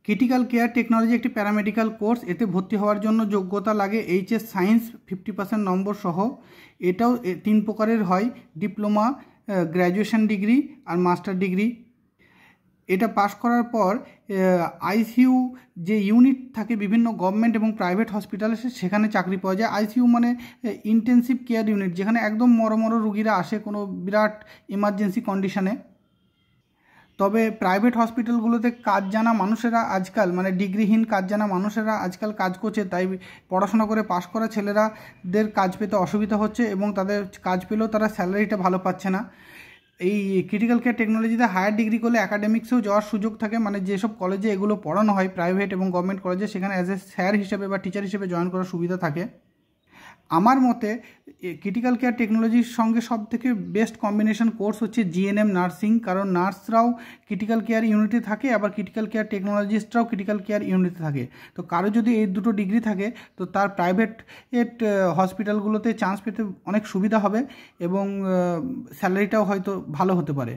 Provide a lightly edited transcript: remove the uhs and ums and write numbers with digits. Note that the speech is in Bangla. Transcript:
ক্রিটিক্যাল কেয়ার টেকনোলজি একটি প্যারামেডিক্যাল কোর্স। এতে ভর্তি হওয়ার জন্য যোগ্যতা লাগে এইচএস সায়েন্স 50% নম্বর সহ। এটাও 3 প্রকারের হয়, ডিপ্লোমা, গ্র্যাজুয়েশন ডিগ্রি আর মাস্টার ডিগ্রি। এটা পাস করার পর আইসিইউ যে ইউনিট থাকে বিভিন্ন গভর্নমেন্ট এবং প্রাইভেট হসপিটালে সেখানে চাকরি পাওয়া যায়। আইসিইউ মানে ইন্টেনসিভ কেয়ার ইউনিট, যেখানে একদম মরো রুগীরা আসে কোনো বিরাট ইমার্জেন্সি কন্ডিশনে। তবে প্রাইভেট হসপিটালগুলোতে কাজ জানা মানুষেরা আজকাল, মানে ডিগ্রিহীন কাজ জানা মানুষেরা আজকাল কাজ করছে, তাই পড়াশোনা করে পাশ করা ছেলেরাদের কাজ পেতে অসুবিধা হচ্ছে এবং তাদের কাজ পেলেও তারা স্যালারিটা ভালো পাচ্ছে না। এই ক্রিটিক্যাল কেয়ার টেকনোলজিতে হায়ার ডিগ্রি করলে একাডেমিক্সেও যাওয়ার সুযোগ থাকে, মানে যেসব কলেজে এগুলো পড়ানো হয় প্রাইভেট এবং গভর্নমেন্ট কলেজে, সেখানে অ্যাজ এ স্যার হিসেবে বা টিচার হিসেবে জয়েন করার সুবিধা থাকে। আমার মতে ক্রিটিক্যাল কেয়ার টেকনোলজির সঙ্গে সবথেকে বেস্ট কম্বিনেশন কোর্স হচ্ছে জিএনএম নার্সিং, কারণ নার্সরাও ক্রিটিক্যাল কেয়ার ইউনিটে থাকে, আবার ক্রিটিক্যাল কেয়ার টেকনোলজিস্টরাও ক্রিটিক্যাল কেয়ার ইউনিটে থাকে। তো কারো যদি এই দুটো ডিগ্রি থাকে তো তার প্রাইভেট হসপিটালগুলোতে চান্স পেতে অনেক সুবিধা হবে এবং স্যালারিটাও হয়তো ভালো হতে পারে।